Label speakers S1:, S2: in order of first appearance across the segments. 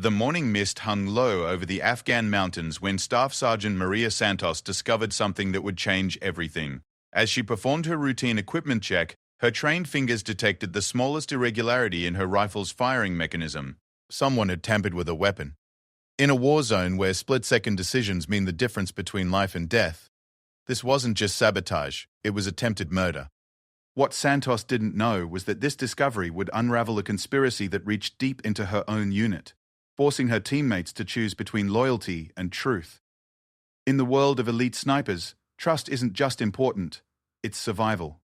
S1: The morning mist hung low over the Afghan mountains when Staff Sergeant Maria Santos discovered something that would change everything. As she performed her routine equipment check, her trained fingers detected the smallest irregularity in her rifle's firing mechanism. Someone had tampered with a weapon. In a war zone where split-second decisions mean the difference between life and death, this wasn't just sabotage, it was attempted murder. What Santos didn't know was that this discovery would unravel a conspiracy that reached deep into her own unit, forcing her teammates to choose between loyalty and truth. In the world of elite snipers, trust isn't just important, it's survival.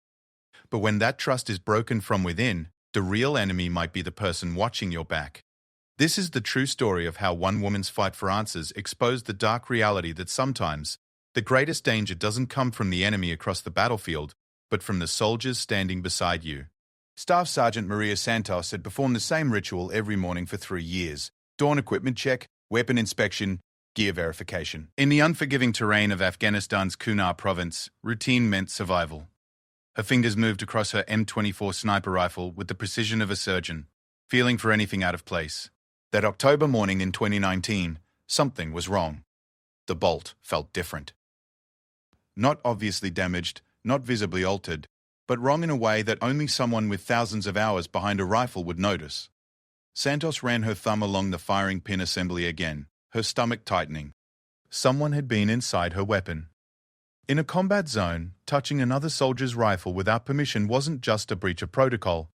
S1: But when that trust is broken from within, the real enemy might be the person watching your back. This is the true story of how one woman's fight for answers exposed the dark reality that sometimes the greatest danger doesn't come from the enemy across the battlefield, but from the soldiers standing beside you. Staff Sergeant Maria Santos had performed the same ritual every morning for 3 years. Dawn equipment check, weapon inspection, gear verification. In the unforgiving terrain of Afghanistan's Kunar province, routine meant survival. Her fingers moved across her M24 sniper rifle with the precision of a surgeon, feeling for anything out of place. That October morning in 2019, something was wrong. The bolt felt different. Not obviously damaged, not visibly altered, but wrong in a way that only someone with thousands of hours behind a rifle would notice. Santos ran her thumb along the firing pin assembly again, her stomach tightening. Someone had been inside her weapon. In a combat zone, touching another soldier's rifle without permission wasn't just a breach of protocol.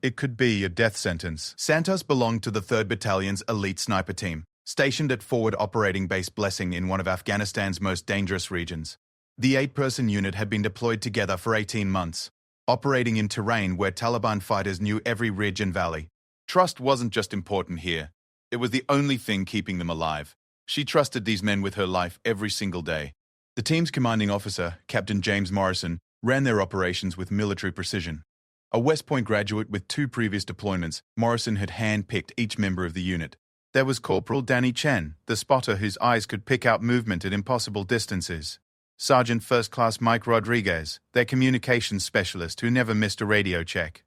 S1: It could be a death sentence. Santos belonged to the 3rd Battalion's elite sniper team, stationed at Forward Operating Base Blessing in one of Afghanistan's most dangerous regions. The 8-person unit had been deployed together for 18 months, operating in terrain where Taliban fighters knew every ridge and valley. Trust wasn't just important here. It was the only thing keeping them alive. She trusted these men with her life every single day. The team's commanding officer, Captain James Morrison, ran their operations with military precision. A West Point graduate with 2 previous deployments, Morrison had hand-picked each member of the unit. There was Corporal Danny Chen, the spotter whose eyes could pick out movement at impossible distances. Sergeant First Class Mike Rodriguez, their communications specialist who never missed a radio check.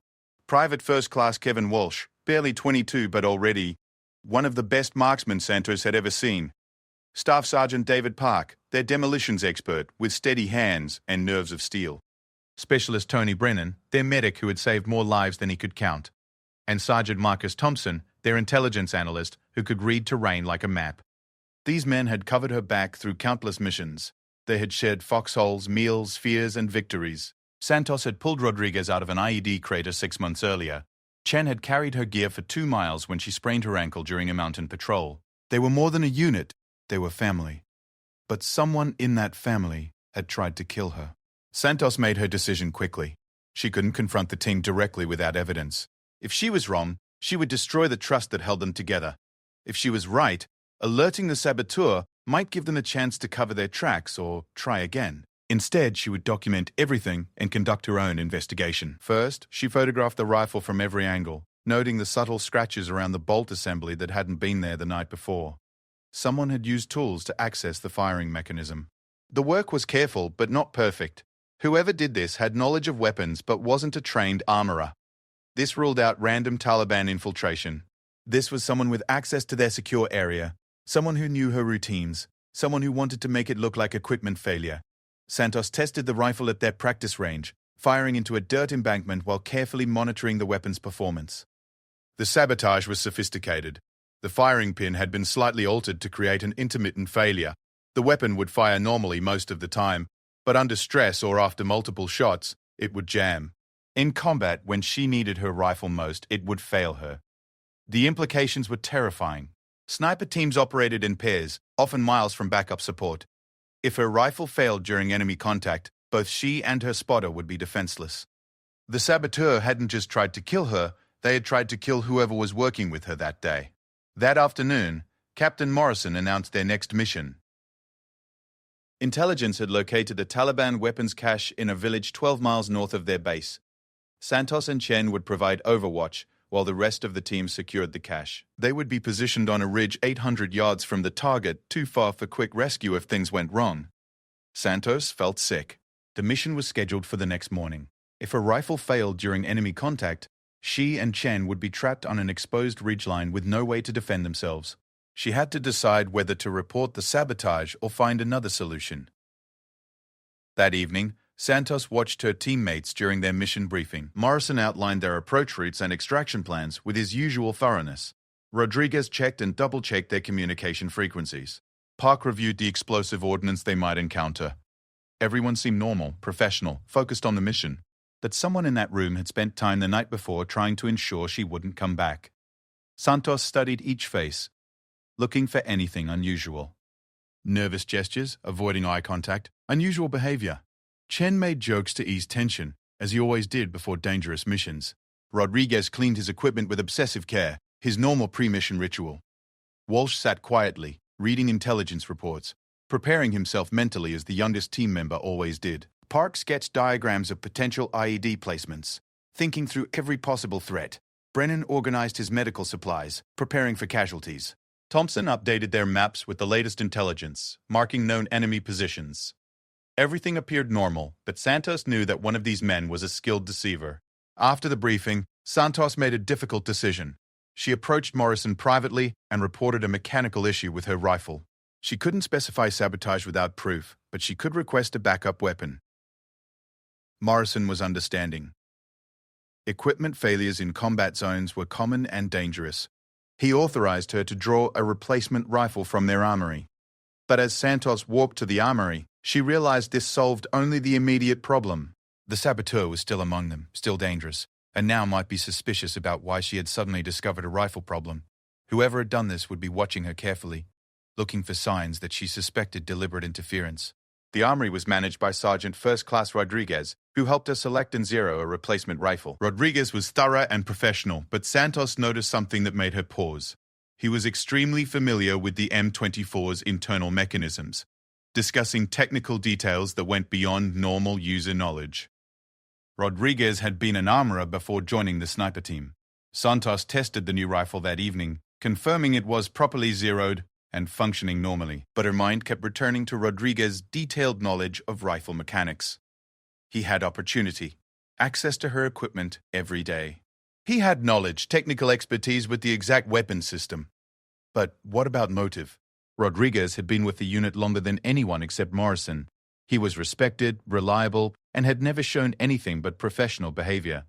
S1: Private First Class Kevin Walsh, barely 22 but already one of the best marksmen Santos had ever seen. Staff Sergeant David Park, their demolitions expert with steady hands and nerves of steel. Specialist Tony Brennan, their medic who had saved more lives than he could count. And Sergeant Marcus Thompson, their intelligence analyst who could read terrain like a map. These men had covered her back through countless missions. They had shared foxholes, meals, fears, and victories. Santos had pulled Rodriguez out of an IED crater 6 months earlier. Chen had carried her gear for 2 miles when she sprained her ankle during a mountain patrol. They were more than a unit, they were family. But someone in that family had tried to kill her. Santos made her decision quickly. She couldn't confront the team directly without evidence. If she was wrong, she would destroy the trust that held them together. If she was right, alerting the saboteur might give them a chance to cover their tracks or try again. Instead, she would document everything and conduct her own investigation. First, she photographed the rifle from every angle, noting the subtle scratches around the bolt assembly that hadn't been there the night before. Someone had used tools to access the firing mechanism. The work was careful, but not perfect. Whoever did this had knowledge of weapons but wasn't a trained armorer. This ruled out random Taliban infiltration. This was someone with access to their secure area, someone who knew her routines, someone who wanted to make it look like equipment failure. Santos tested the rifle at their practice range, firing into a dirt embankment while carefully monitoring the weapon's performance. The sabotage was sophisticated. The firing pin had been slightly altered to create an intermittent failure. The weapon would fire normally most of the time, but under stress or after multiple shots, it would jam. In combat, when she needed her rifle most, it would fail her. The implications were terrifying. Sniper teams operated in pairs, often miles from backup support. If her rifle failed during enemy contact, both she and her spotter would be defenseless. The saboteur hadn't just tried to kill her, they had tried to kill whoever was working with her that day. That afternoon, Captain Morrison announced their next mission. Intelligence had located a Taliban weapons cache in a village 12 miles north of their base. Santos and Chen would provide overwatch, while the rest of the team secured the cache. They would be positioned on a ridge 800 yards from the target, too far for quick rescue if things went wrong. Santos felt sick. The mission was scheduled for the next morning. If her rifle failed during enemy contact, She and Chen would be trapped on an exposed ridgeline with no way to defend themselves. She had to decide whether to report the sabotage or find another solution. That evening, Santos watched her teammates during their mission briefing. Morrison outlined their approach routes and extraction plans with his usual thoroughness. Rodriguez checked and double-checked their communication frequencies. Park reviewed the explosive ordnance they might encounter. Everyone seemed normal, professional, focused on the mission. But someone in that room had spent time the night before trying to ensure she wouldn't come back. Santos studied each face, looking for anything unusual. Nervous gestures, avoiding eye contact, unusual behavior. Chen made jokes to ease tension, as he always did before dangerous missions. Rodriguez cleaned his equipment with obsessive care, his normal pre-mission ritual. Walsh sat quietly, reading intelligence reports, preparing himself mentally as the youngest team member always did. Park sketched diagrams of potential IED placements, thinking through every possible threat. Brennan organized his medical supplies, preparing for casualties. Thompson updated their maps with the latest intelligence, marking known enemy positions. Everything appeared normal, but Santos knew that one of these men was a skilled deceiver. After the briefing, Santos made a difficult decision. She approached Morrison privately and reported a mechanical issue with her rifle. She couldn't specify sabotage without proof, but she could request a backup weapon. Morrison was understanding. Equipment failures in combat zones were common and dangerous. He authorized her to draw a replacement rifle from their armory. But as Santos walked to the armory, she realized this solved only the immediate problem. The saboteur was still among them, still dangerous, and now might be suspicious about why she had suddenly discovered a rifle problem. Whoever had done this would be watching her carefully, looking for signs that she suspected deliberate interference. The armory was managed by Sergeant First Class Rodriguez, who helped her select and zero a replacement rifle. Rodriguez was thorough and professional, but Santos noticed something that made her pause. He was extremely familiar with the M24's internal mechanisms, discussing technical details that went beyond normal user knowledge. Rodriguez had been an armorer before joining the sniper team. Santos tested the new rifle that evening, confirming it was properly zeroed and functioning normally, but her mind kept returning to Rodriguez's detailed knowledge of rifle mechanics. He had opportunity, access to her equipment every day. He had knowledge, technical expertise with the exact weapon system. But what about motive? Rodriguez had been with the unit longer than anyone except Morrison. He was respected, reliable, and had never shown anything but professional behavior.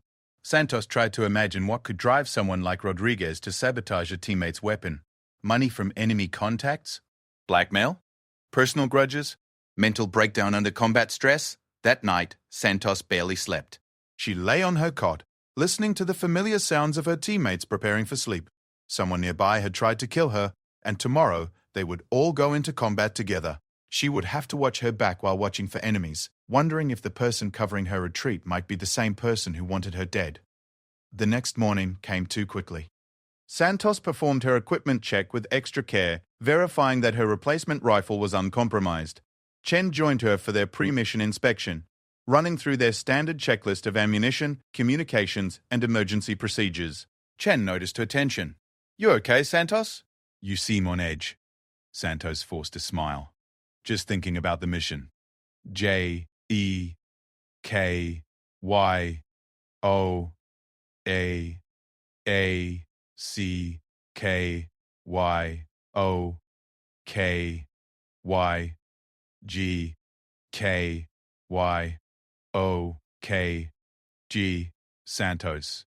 S1: Santos tried to imagine what could drive someone like Rodriguez to sabotage a teammate's weapon. Money from enemy contacts? Blackmail? Personal grudges? Mental breakdown under combat stress? That night, Santos barely slept. She lay on her cot, listening to the familiar sounds of her teammates preparing for sleep. Someone nearby had tried to kill her, and tomorrow they would all go into combat together. She would have to watch her back while watching for enemies, wondering if the person covering her retreat might be the same person who wanted her dead. The next morning came too quickly. Santos performed her equipment check with extra care, verifying that her replacement rifle was uncompromised. Chen joined her for their pre-mission inspection, running through their standard checklist of ammunition, communications, and emergency procedures. Chen noticed her tension. "You okay, Santos?" "You seem on edge." Santos forced a smile. "Just thinking about the mission." JEKYWOKGKYOKG.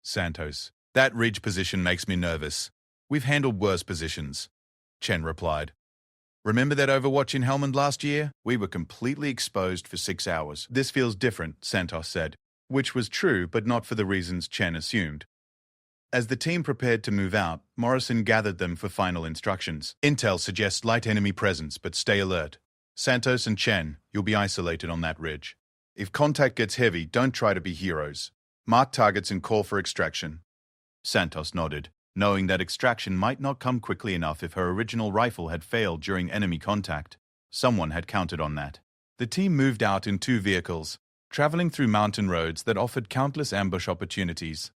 S1: Santos. "That ridge position makes me nervous. We've handled worse positions," Chen replied. "Remember that Overwatch in Helmand last year? We were completely exposed for 6 hours. This feels different," Santos said, which was true, but not for the reasons Chen assumed. As the team prepared to move out, Morrison gathered them for final instructions. "Intel suggests light enemy presence, but stay alert. Santos and Chen, you'll be isolated on that ridge. If contact gets heavy, don't try to be heroes. Mark targets and call for extraction." Santos nodded, knowing that extraction might not come quickly enough if her original rifle had failed during enemy contact. Someone had counted on that. The team moved out in 2 vehicles, traveling through mountain roads that offered countless ambush opportunities.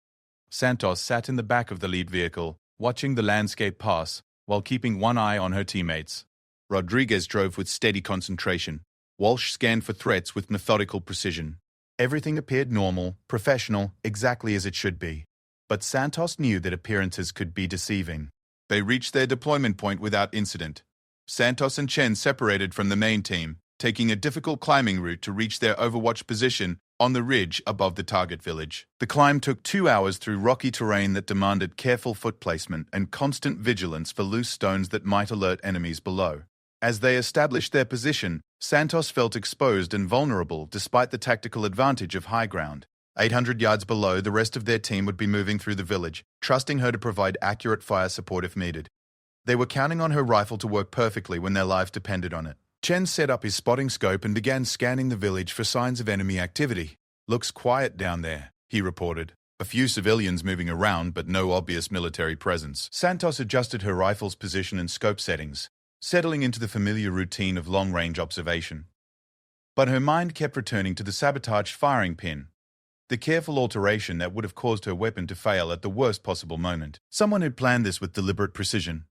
S1: Santos sat in the back of the lead vehicle, watching the landscape pass while keeping one eye on her teammates. Rodriguez drove with steady concentration. Walsh scanned for threats with methodical precision. Everything appeared normal, professional, exactly as it should be. But Santos knew that appearances could be deceiving. They reached their deployment point without incident. Santos and Chen separated from the main team, taking a difficult climbing route to reach their overwatch position on the ridge above the target village. The climb took 2 hours through rocky terrain that demanded careful foot placement and constant vigilance for loose stones that might alert enemies below. As they established their position, Santos felt exposed and vulnerable despite the tactical advantage of high ground. 800 yards below, the rest of their team would be moving through the village, trusting her to provide accurate fire support if needed. They were counting on her rifle to work perfectly when their lives depended on it. Chen set up his spotting scope and began scanning the village for signs of enemy activity. "Looks quiet down there," he reported. A few civilians moving around, but no obvious military presence. Santos adjusted her rifle's position and scope settings, settling into the familiar routine of long-range observation. But her mind kept returning to the sabotaged firing pin, the careful alteration that would have caused her weapon to fail at the worst possible moment. Someone had planned this with deliberate precision.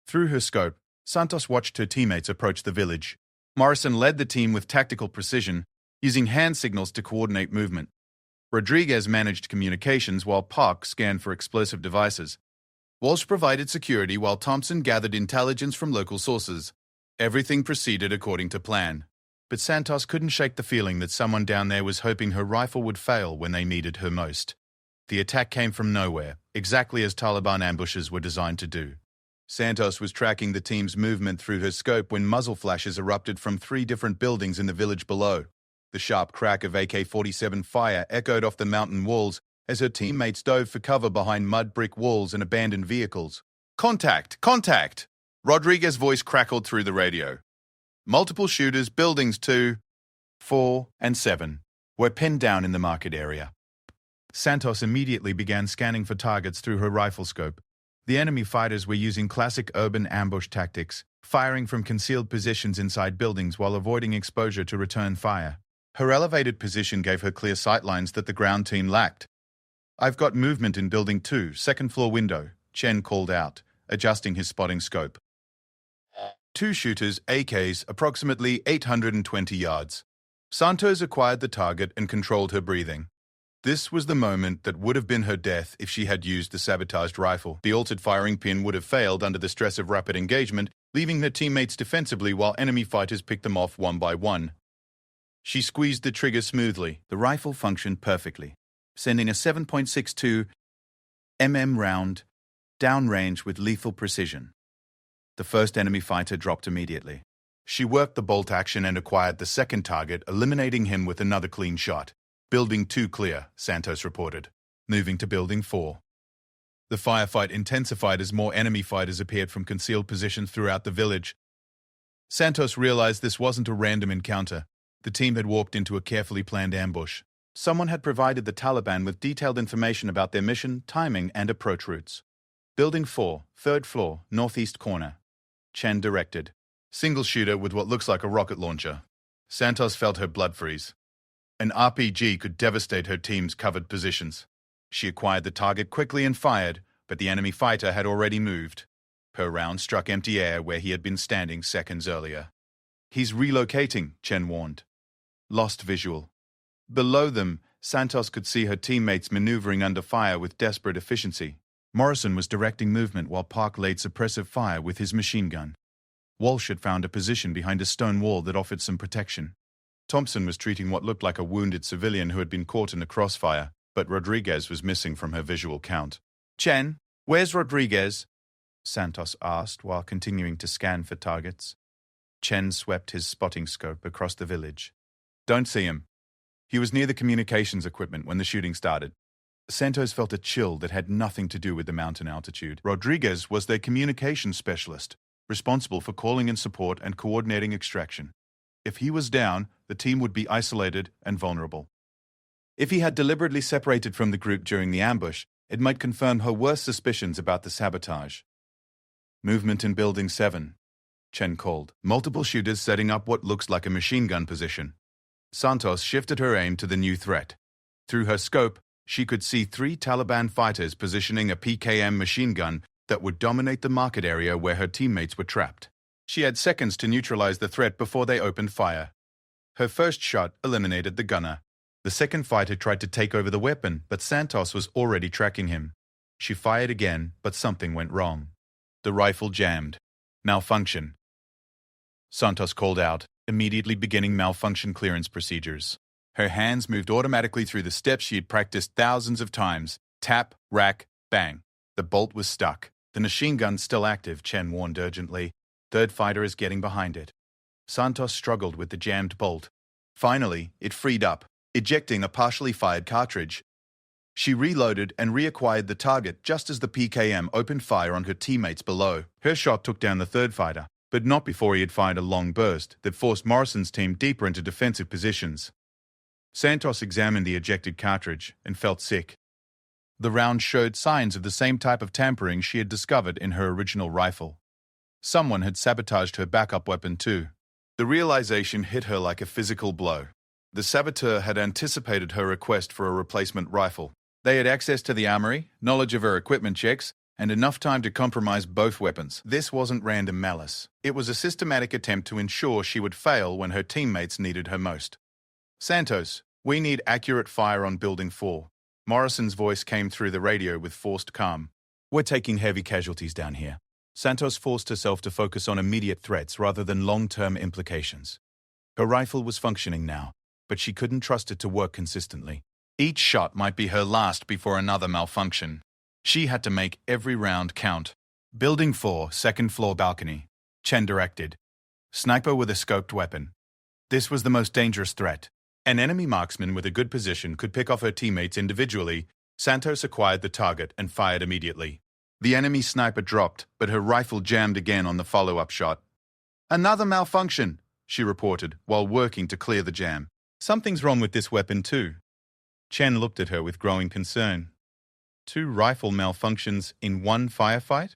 S1: Through her scope, Santos watched her teammates approach the village. Morrison led the team with tactical precision, using hand signals to coordinate movement. Rodriguez managed communications while Park scanned for explosive devices. Walsh provided security while Thompson gathered intelligence from local sources. Everything proceeded according to plan. But Santos couldn't shake the feeling that someone down there was hoping her rifle would fail when they needed her most. The attack came from nowhere, exactly as Taliban ambushes were designed to do. Santos was tracking the team's movement through her scope when muzzle flashes erupted from 3 different buildings in the village below. The sharp crack of AK-47 fire echoed off the mountain walls as her teammates dove for cover behind mud brick walls and abandoned vehicles. "Contact! Contact!" Rodriguez's voice crackled through the radio. Multiple shooters, buildings 2, 4, and 7, were pinned down in the market area. Santos immediately began scanning for targets through her rifle scope. The enemy fighters were using classic urban ambush tactics, firing from concealed positions inside buildings while avoiding exposure to return fire. Her elevated position gave her clear sightlines that the ground team lacked. "I've got movement in Building 2, second-floor window," Chen called out, adjusting his spotting scope. 2 shooters, AKs, approximately 820 yards. Santos acquired the target and controlled her breathing. This was the moment that would have been her death if she had used the sabotaged rifle. The altered firing pin would have failed under the stress of rapid engagement, leaving her teammates defensively while enemy fighters picked them off one by one. She squeezed the trigger smoothly. The rifle functioned perfectly, sending a 7.62 mm round downrange with lethal precision. The first enemy fighter dropped immediately. She worked the bolt action and acquired the second target, eliminating him with another clean shot. "Building 2 clear," Santos reported, moving to Building 4. The firefight intensified as more enemy fighters appeared from concealed positions throughout the village. Santos realized this wasn't a random encounter. The team had walked into a carefully planned ambush. Someone had provided the Taliban with detailed information about their mission, timing, and approach routes. "Building 4, 3rd floor, northeast corner," Chen directed. "Single shooter with what looks like a rocket launcher." Santos felt her blood freeze. An RPG could devastate her team's covered positions. She acquired the target quickly and fired, but the enemy fighter had already moved. Her round struck empty air where he had been standing seconds earlier. "He's relocating," Chen warned. Lost visual. Below them, Santos could see her teammates maneuvering under fire with desperate efficiency. Morrison was directing movement while Park laid suppressive fire with his machine gun. Walsh had found a position behind a stone wall that offered some protection. Thompson was treating what looked like a wounded civilian who had been caught in the crossfire, but Rodriguez was missing from her visual count. "Chen, where's Rodriguez?" Santos asked while continuing to scan for targets. Chen swept his spotting scope across the village. "Don't see him. He was near the communications equipment when the shooting started." Santos felt a chill that had nothing to do with the mountain altitude. Rodriguez was their communications specialist, responsible for calling in support and coordinating extraction. If he was down, the team would be isolated and vulnerable. If he had deliberately separated from the group during the ambush, it might confirm her worst suspicions about the sabotage. "Movement in Building 7, Chen called. Multiple shooters setting up what looks like a machine gun position. Santos shifted her aim to the new threat. Through her scope, she could see 3 Taliban fighters positioning a PKM machine gun that would dominate the market area where her teammates were trapped. She had seconds to neutralize the threat before they opened fire. Her first shot eliminated the gunner. The second fighter tried to take over the weapon, but Santos was already tracking him. She fired again, but something went wrong. The rifle jammed. Malfunction. Santos called out, immediately beginning malfunction clearance procedures. Her hands moved automatically through the steps she had practiced thousands of times. Tap, rack, bang. The bolt was stuck. The machine gun's still active, Chen warned urgently. Third fighter is getting behind it. Santos struggled with the jammed bolt. Finally, it freed up, ejecting a partially fired cartridge. She reloaded and reacquired the target just as the PKM opened fire on her teammates below. Her shot took down the third fighter, but not before he had fired a long burst that forced Morrison's team deeper into defensive positions. Santos examined the ejected cartridge and felt sick. The round showed signs of the same type of tampering she had discovered in her original rifle. Someone had sabotaged her backup weapon too. The realization hit her like a physical blow. The saboteur had anticipated her request for a replacement rifle. They had access to the armory, knowledge of her equipment checks, and enough time to compromise both weapons. This wasn't random malice. It was a systematic attempt to ensure she would fail when her teammates needed her most. Santos, we need accurate fire on Building 4. Morrison's voice came through the radio with forced calm. We're taking heavy casualties down here. Santos forced herself to focus on immediate threats rather than long-term implications. Her rifle was functioning now, but she couldn't trust it to work consistently. Each shot might be her last before another malfunction. She had to make every round count. Building 4, second floor balcony. Chen directed. Sniper with a scoped weapon. This was the most dangerous threat. An enemy marksman with a good position could pick off her teammates individually. Santos acquired the target and fired immediately. The enemy sniper dropped, but her rifle jammed again on the follow-up shot. Another malfunction, she reported, while working to clear the jam. Something's wrong with this weapon too. Chen looked at her with growing concern. 2 rifle malfunctions in one firefight?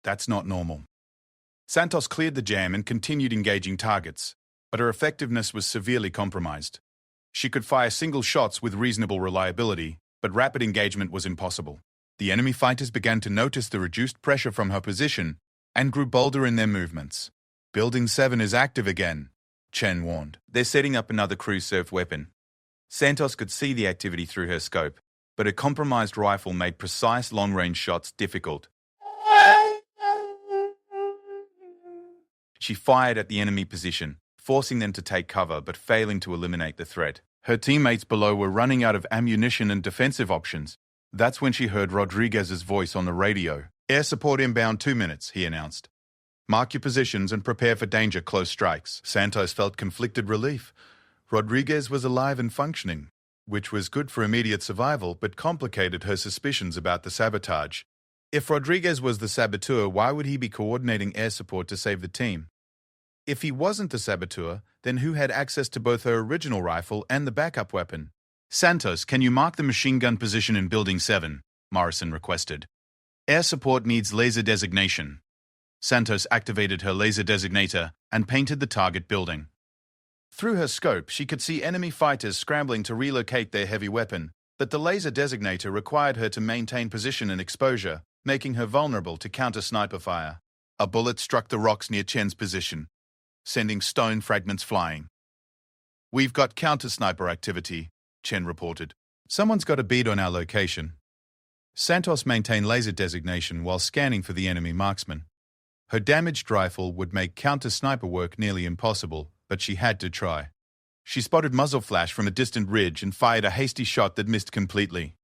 S1: That's not normal. Santos cleared the jam and continued engaging targets, but her effectiveness was severely compromised. She could fire single shots with reasonable reliability, but rapid engagement was impossible. The enemy fighters began to notice the reduced pressure from her position and grew bolder in their movements. Building 7 is active again, Chen warned. They're setting up another cruise-served weapon. Santos could see the activity through her scope, but a compromised rifle made precise long-range shots difficult. She fired at the enemy position, forcing them to take cover but failing to eliminate the threat. Her teammates below were running out of ammunition and defensive options. That's when she heard Rodriguez's voice on the radio. Air support inbound 2 minutes, he announced. Mark your positions and prepare for danger close strikes. Santos felt conflicted relief. Rodriguez was alive and functioning, which was good for immediate survival but complicated her suspicions about the sabotage. If Rodriguez was the saboteur, why would he be coordinating air support to save the team? If he wasn't the saboteur, then who had access to both her original rifle and the backup weapon? Santos, can you mark the machine gun position in Building 7? Morrison requested. Air support needs laser designation. Santos activated her laser designator and painted the target building. Through her scope, she could see enemy fighters scrambling to relocate their heavy weapon, but the laser designator required her to maintain position and exposure, making her vulnerable to counter-sniper fire. A bullet struck the rocks near Chen's position, sending stone fragments flying. We've got counter-sniper activity, Chen reported. Someone's got a bead on our location. Santos maintained laser designation while scanning for the enemy marksman. Her damaged rifle would make counter-sniper work nearly impossible, but she had to try. She spotted muzzle flash from a distant ridge and fired a hasty shot that missed completely.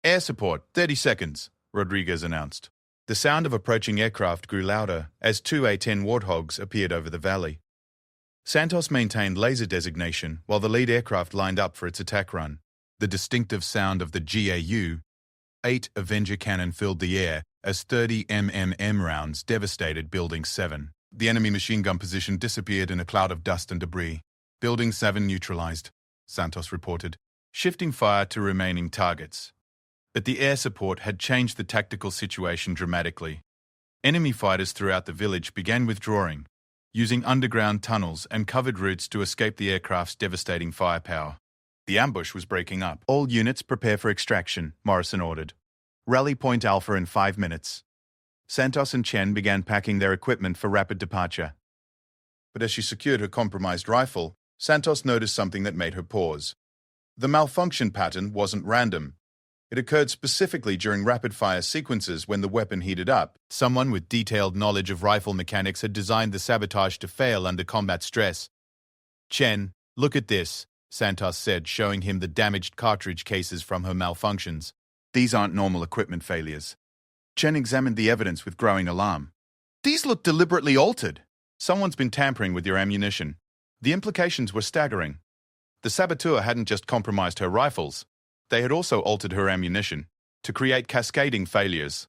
S1: Air support, 30 seconds, Rodriguez announced. The sound of approaching aircraft grew louder as 2 A-10 Warthogs appeared over the valley. Santos maintained laser designation while the lead aircraft lined up for its attack run. The distinctive sound of the GAU-8 Avenger cannon filled the air as 30 MMM rounds devastated Building 7. The enemy machine gun position disappeared in a cloud of dust and debris. Building 7 neutralized, Santos reported, shifting fire to remaining targets. But the air support had changed the tactical situation dramatically. Enemy fighters throughout the village began withdrawing, using underground tunnels and covered routes to escape the aircraft's devastating firepower. The ambush was breaking up. All units prepare for extraction, Morrison ordered. Rally Point Alpha in 5 minutes. Santos and Chen began packing their equipment for rapid departure. But as she secured her compromised rifle, Santos noticed something that made her pause. The malfunction pattern wasn't random. It occurred specifically during rapid-fire sequences when the weapon heated up. Someone with detailed knowledge of rifle mechanics had designed the sabotage to fail under combat stress. "Chen, look at this," Santos said, showing him the damaged cartridge cases from her malfunctions. "These aren't normal equipment failures." Chen examined the evidence with growing alarm. "These look deliberately altered. Someone's been tampering with your ammunition." The implications were staggering. The saboteur hadn't just compromised her rifles. They had also altered her ammunition to create cascading failures.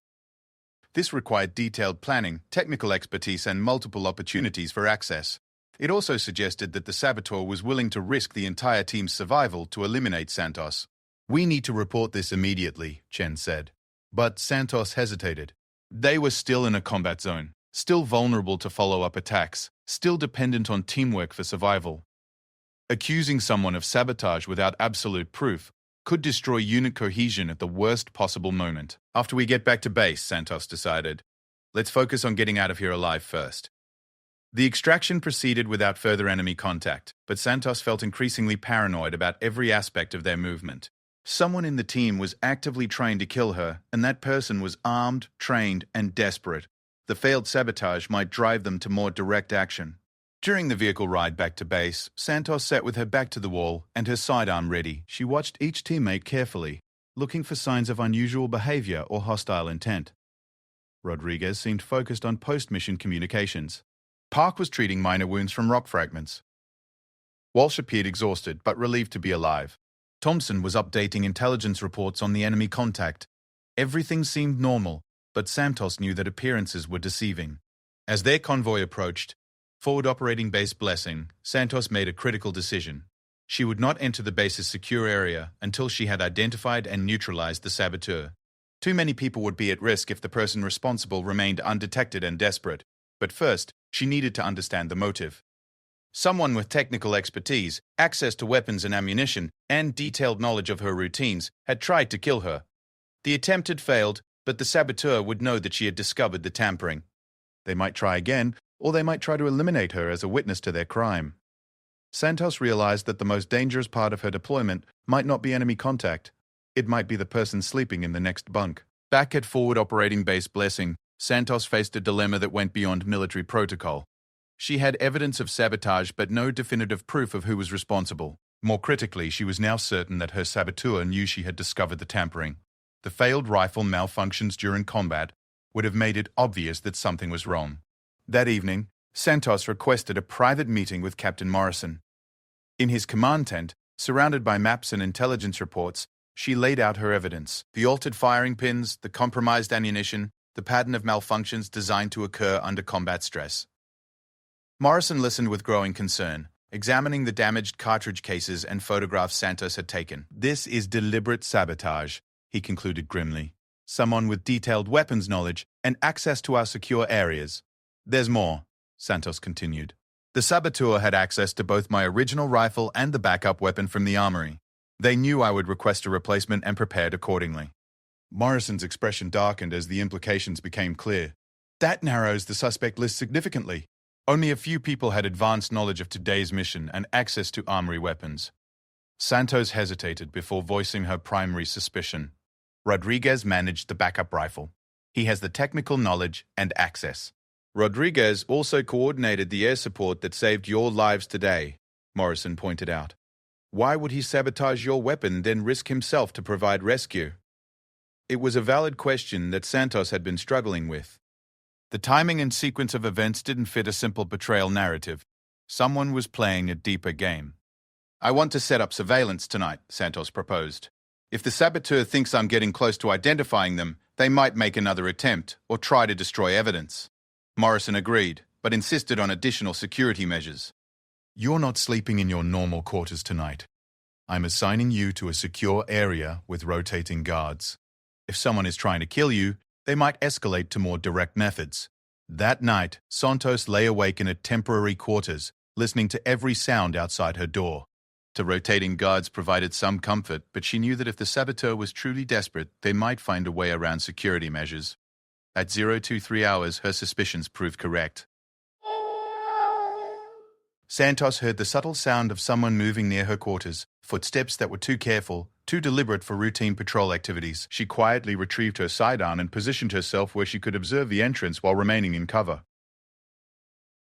S1: This required detailed planning, technical expertise, and multiple opportunities for access. It also suggested that the saboteur was willing to risk the entire team's survival to eliminate Santos. "We need to report this immediately," Chen said. But Santos hesitated. They were still in a combat zone, still vulnerable to follow-up attacks, still dependent on teamwork for survival. Accusing someone of sabotage without absolute proof could destroy unit cohesion at the worst possible moment. "After we get back to base," Santos decided. "Let's focus on getting out of here alive first." The extraction proceeded without further enemy contact, but Santos felt increasingly paranoid about every aspect of their movement. Someone in the team was actively trying to kill her, and that person was armed, trained, and desperate. The failed sabotage might drive them to more direct action. During the vehicle ride back to base, Santos sat with her back to the wall and her sidearm ready. She watched each teammate carefully, looking for signs of unusual behavior or hostile intent. Rodriguez seemed focused on post-mission communications. Park was treating minor wounds from rock fragments. Walsh appeared exhausted but relieved to be alive. Thompson was updating intelligence reports on the enemy contact. Everything seemed normal, but Santos knew that appearances were deceiving. As their convoy approached, Forward Operating Base Blessing, Santos made a critical decision. She would not enter the base's secure area until she had identified and neutralized the saboteur. Too many people would be at risk if the person responsible remained undetected and desperate. But first, she needed to understand the motive. Someone with technical expertise, access to weapons and ammunition, and detailed knowledge of her routines had tried to kill her. The attempt had failed, but the saboteur would know that she had discovered the tampering. They might try again, or they might try to eliminate her as a witness to their crime. Santos realized that the most dangerous part of her deployment might not be enemy contact. It might be the person sleeping in the next bunk. Back at Forward Operating Base Blessing, Santos faced a dilemma that went beyond military protocol. She had evidence of sabotage but no definitive proof of who was responsible. More critically, she was now certain that her saboteur knew she had discovered the tampering. The failed rifle malfunctions during combat would have made it obvious that something was wrong. That evening, Santos requested a private meeting with Captain Morrison. In his command tent, surrounded by maps and intelligence reports, she laid out her evidence: the altered firing pins, the compromised ammunition, the pattern of malfunctions designed to occur under combat stress. Morrison listened with growing concern, examining the damaged cartridge cases and photographs Santos had taken. "This is deliberate sabotage," he concluded grimly. "Someone with detailed weapons knowledge and access to our secure areas." "There's more," Santos continued. "The saboteur had access to both my original rifle and the backup weapon from the armory. They knew I would request a replacement and prepared accordingly." Morrison's expression darkened as the implications became clear. "That narrows the suspect list significantly. Only a few people had advanced knowledge of today's mission and access to armory weapons." Santos hesitated before voicing her primary suspicion. "Rodriguez managed the backup rifle. He has the technical knowledge and access." "Rodriguez also coordinated the air support that saved your lives today," Morrison pointed out. "Why would he sabotage your weapon, then risk himself to provide rescue?" It was a valid question that Santos had been struggling with. The timing and sequence of events didn't fit a simple betrayal narrative. Someone was playing a deeper game. "I want to set up surveillance tonight," Santos proposed. "If the saboteur thinks I'm getting close to identifying them, they might make another attempt or try to destroy evidence." Morrison agreed, but insisted on additional security measures. "You're not sleeping in your normal quarters tonight. I'm assigning you to a secure area with rotating guards. If someone is trying to kill you, they might escalate to more direct methods." That night, Santos lay awake in her temporary quarters, listening to every sound outside her door. The rotating guards provided some comfort, but she knew that if the saboteur was truly desperate, they might find a way around security measures. At 023 hours, her suspicions proved correct. Santos heard the subtle sound of someone moving near her quarters, footsteps that were too careful, too deliberate for routine patrol activities. She quietly retrieved her sidearm and positioned herself where she could observe the entrance while remaining in cover.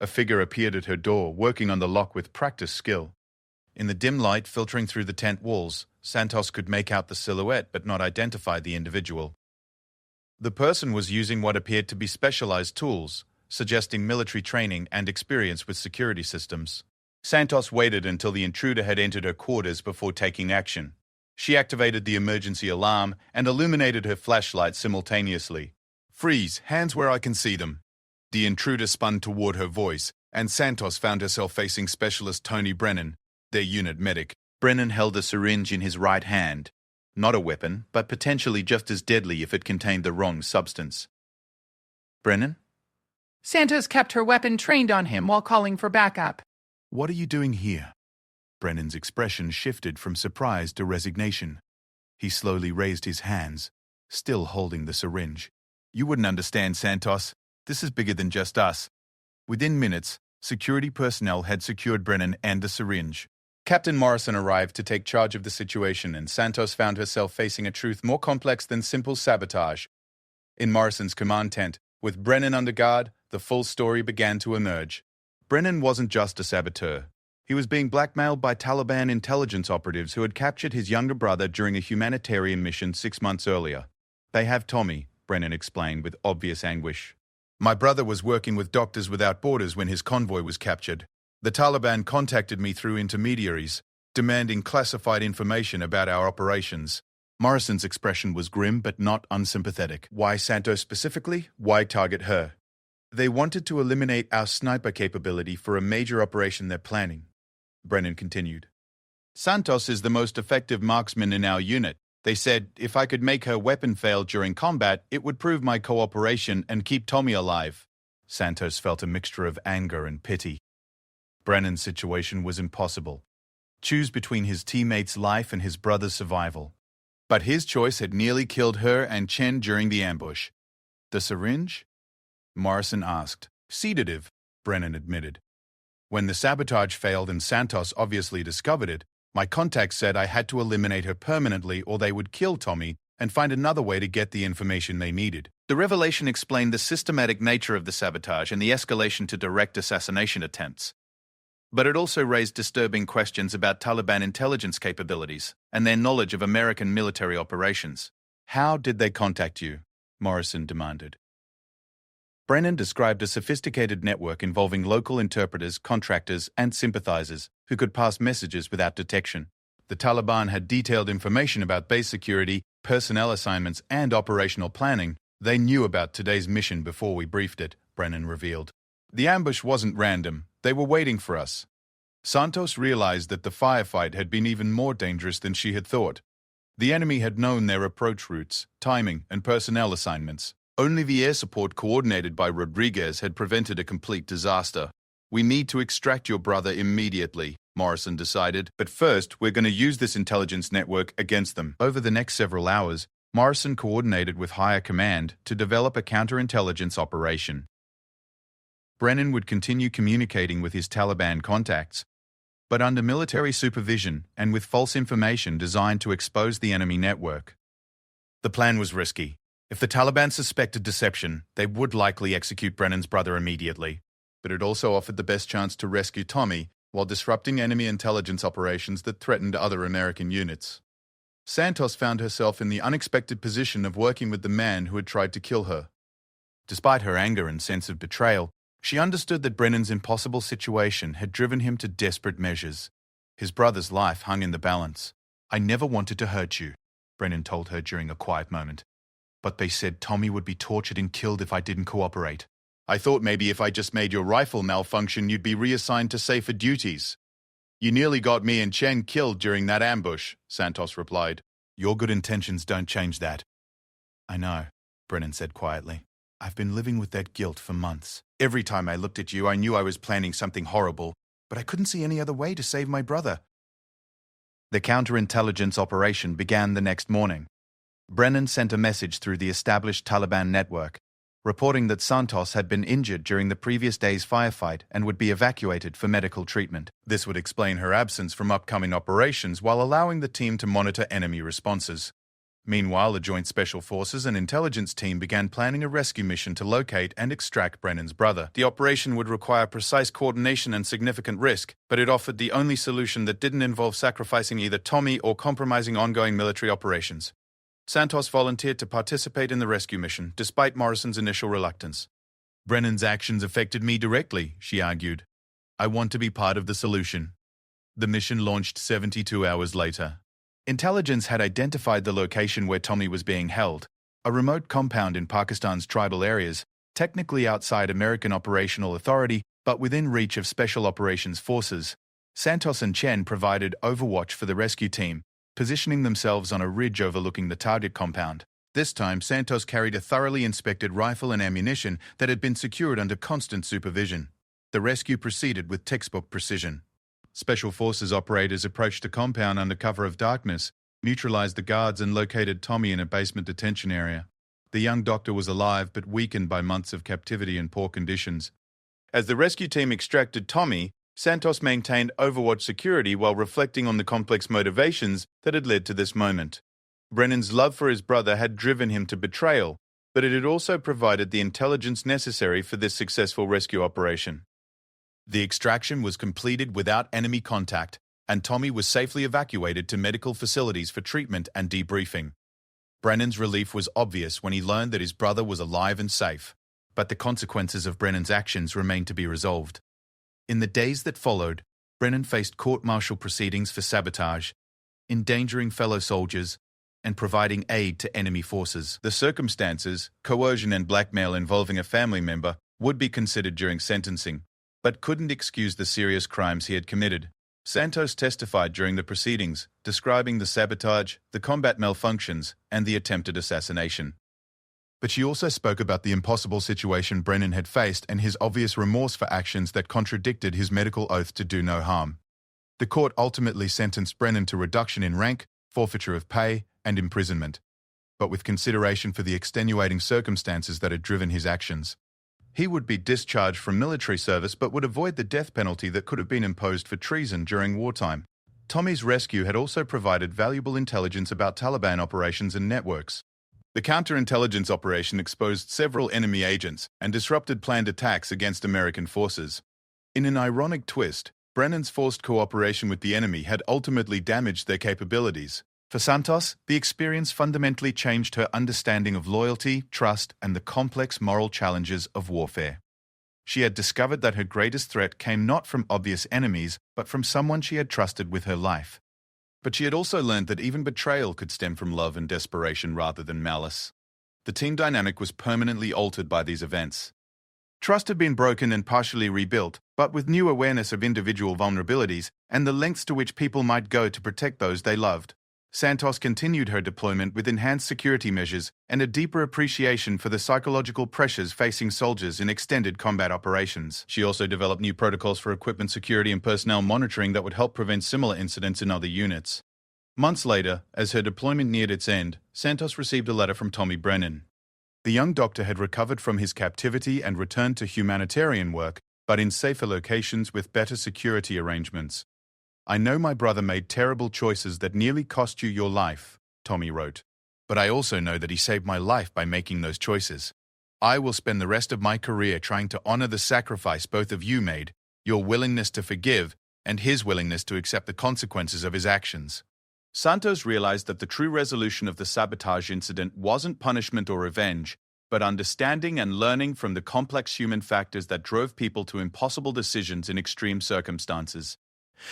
S1: A figure appeared at her door, working on the lock with practiced skill. In the dim light filtering through the tent walls, Santos could make out the silhouette but not identify the individual. The person was using what appeared to be specialized tools, suggesting military training and experience with security systems. Santos waited until the intruder had entered her quarters before taking action. She activated the emergency alarm and illuminated her flashlight simultaneously. "Freeze, hands where I can see them." The intruder spun toward her voice, and Santos found herself facing Specialist Tony Brennan, their unit medic. Brennan held a syringe in his right hand. Not a weapon, but potentially just as deadly if it contained the wrong substance. "Brennan?"
S2: "Santos kept her weapon trained on him while calling for backup."
S1: "What are you doing here?" Brennan's expression shifted from surprise to resignation. He slowly raised his hands, still holding the syringe. "You wouldn't understand, Santos. This is bigger than just us." Within minutes, security personnel had secured Brennan and the syringe. Captain Morrison arrived to take charge of the situation, and Santos found herself facing a truth more complex than simple sabotage. In Morrison's command tent, with Brennan under guard, the full story began to emerge. Brennan wasn't just a saboteur. He was being blackmailed by Taliban intelligence operatives who had captured his younger brother during a humanitarian mission 6 months earlier. "They have Tommy," Brennan explained with obvious anguish. "My brother was working with Doctors Without Borders when his convoy was captured. The Taliban contacted me through intermediaries, demanding classified information about our operations." Morrison's expression was grim but not unsympathetic. "Why Santos specifically? Why target her?" "They wanted to eliminate our sniper capability for a major operation they're planning," Brennan continued. "Santos is the most effective marksman in our unit. They said if I could make her weapon fail during combat, it would prove my cooperation and keep Tommy alive." Santos felt a mixture of anger and pity. Brennan's situation was impossible. Choose between his teammate's life and his brother's survival. But his choice had nearly killed her and Chen during the ambush. "The syringe?" Morrison asked. "Sedative," Brennan admitted. "When the sabotage failed and Santos obviously discovered it, my contact said I had to eliminate her permanently or they would kill Tommy and find another way to get the information they needed." The revelation explained the systematic nature of the sabotage and the escalation to direct assassination attempts. But it also raised disturbing questions about Taliban intelligence capabilities and their knowledge of American military operations. "How did they contact you?" Morrison demanded. Brennan described a sophisticated network involving local interpreters, contractors, and sympathizers who could pass messages without detection. The Taliban had detailed information about base security, personnel assignments, and operational planning. "They knew about today's mission before we briefed it," Brennan revealed. "The ambush wasn't random. They were waiting for us." Santos realized that the firefight had been even more dangerous than she had thought. The enemy had known their approach routes, timing, and personnel assignments. Only the air support coordinated by Rodriguez had prevented a complete disaster. "We need to extract your brother immediately," Morrison decided. "But first, we're going to use this intelligence network against them." Over the next several hours, Morrison coordinated with higher command to develop a counterintelligence operation. Brennan would continue communicating with his Taliban contacts, but under military supervision and with false information designed to expose the enemy network. The plan was risky. If the Taliban suspected deception, they would likely execute Brennan's brother immediately. But it also offered the best chance to rescue Tommy while disrupting enemy intelligence operations that threatened other American units. Santos found herself in the unexpected position of working with the man who had tried to kill her. Despite her anger and sense of betrayal, she understood that Brennan's impossible situation had driven him to desperate measures. His brother's life hung in the balance. "I never wanted to hurt you," Brennan told her during a quiet moment. "But they said Tommy would be tortured and killed if I didn't cooperate. I thought maybe if I just made your rifle malfunction, you'd be reassigned to safer duties." "You nearly got me and Chen killed during that ambush," Santos replied. "Your good intentions don't change that." "I know," Brennan said quietly. "I've been living with that guilt for months. Every time I looked at you, I knew I was planning something horrible, but I couldn't see any other way to save my brother." The counterintelligence operation began the next morning. Brennan sent a message through the established Taliban network. reporting that Santos had been injured during the previous day's firefight and would be evacuated for medical treatment. This would explain her absence from upcoming operations while allowing the team to monitor enemy responses. Meanwhile, the Joint Special Forces and intelligence team began planning a rescue mission to locate and extract Brennan's brother. The operation would require precise coordination and significant risk, but it offered the only solution that didn't involve sacrificing either Tommy or compromising ongoing military operations. Santos volunteered to participate in the rescue mission, despite Morrison's initial reluctance. "Brennan's actions affected me directly," she argued. "I want to be part of the solution." The mission launched 72 hours later. Intelligence had identified the location where Tommy was being held, a remote compound in Pakistan's tribal areas, technically outside American operational authority, but within reach of Special Operations Forces. Santos and Chen provided overwatch for the rescue team, positioning themselves on a ridge overlooking the target compound. This time, Santos carried a thoroughly inspected rifle and ammunition that had been secured under constant supervision. The rescue proceeded with textbook precision. Special Forces operators approached the compound under cover of darkness, neutralized the guards, and located Tommy in a basement detention area. The young doctor was alive but weakened by months of captivity and poor conditions. As the rescue team extracted Tommy, Santos maintained overwatch security while reflecting on the complex motivations that had led to this moment. Brennan's love for his brother had driven him to betrayal, but it had also provided the intelligence necessary for this successful rescue operation. The extraction was completed without enemy contact, and Tommy was safely evacuated to medical facilities for treatment and debriefing. Brennan's relief was obvious when he learned that his brother was alive and safe, but the consequences of Brennan's actions remained to be resolved. In the days that followed, Brennan faced court-martial proceedings for sabotage, endangering fellow soldiers, and providing aid to enemy forces. The circumstances, coercion and blackmail involving a family member, would be considered during sentencing, but couldn't excuse the serious crimes he had committed. Santos testified during the proceedings, describing the sabotage, the combat malfunctions, and the attempted assassination. But she also spoke about the impossible situation Brennan had faced and his obvious remorse for actions that contradicted his medical oath to do no harm. The court ultimately sentenced Brennan to reduction in rank, forfeiture of pay, and imprisonment, but with consideration for the extenuating circumstances that had driven his actions. He would be discharged from military service but would avoid the death penalty that could have been imposed for treason during wartime. Tommy's rescue had also provided valuable intelligence about Taliban operations and networks. The counterintelligence operation exposed several enemy agents and disrupted planned attacks against American forces. In an ironic twist, Brennan's forced cooperation with the enemy had ultimately damaged their capabilities. For Santos, the experience fundamentally changed her understanding of loyalty, trust, and the complex moral challenges of warfare. She had discovered that her greatest threat came not from obvious enemies, but from someone she had trusted with her life. But she had also learned that even betrayal could stem from love and desperation rather than malice. The team dynamic was permanently altered by these events. Trust had been broken and partially rebuilt, but with new awareness of individual vulnerabilities and the lengths to which people might go to protect those they loved. Santos continued her deployment with enhanced security measures and a deeper appreciation for the psychological pressures facing soldiers in extended combat operations. She also developed new protocols for equipment security and personnel monitoring that would help prevent similar incidents in other units. Months later, as her deployment neared its end, Santos received a letter from Tommy Brennan. The young doctor had recovered from his captivity and returned to humanitarian work, but in safer locations with better security arrangements. "I know my brother made terrible choices that nearly cost you your life," Tommy wrote. "But I also know that he saved my life by making those choices. I will spend the rest of my career trying to honor the sacrifice both of you made, your willingness to forgive, and his willingness to accept the consequences of his actions." Santos realized that the true resolution of the sabotage incident wasn't punishment or revenge, but understanding and learning from the complex human factors that drove people to impossible decisions in extreme circumstances.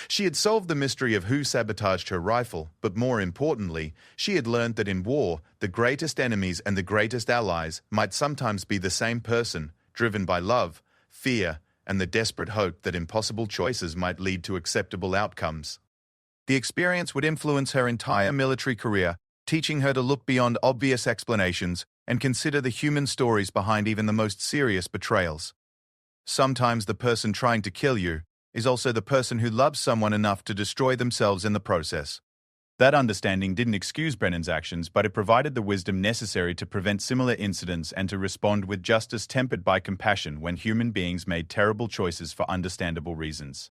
S1: She had solved the mystery of who sabotaged her rifle, but more importantly, she had learned that in war, the greatest enemies and the greatest allies might sometimes be the same person, driven by love, fear, and the desperate hope that impossible choices might lead to acceptable outcomes. The experience would influence her entire military career, teaching her to look beyond obvious explanations and consider the human stories behind even the most serious betrayals. Sometimes the person trying to kill you is also the person who loves someone enough to destroy themselves in the process. That understanding didn't excuse Brennan's actions, but it provided the wisdom necessary to prevent similar incidents and to respond with justice tempered by compassion when human beings made terrible choices for understandable reasons.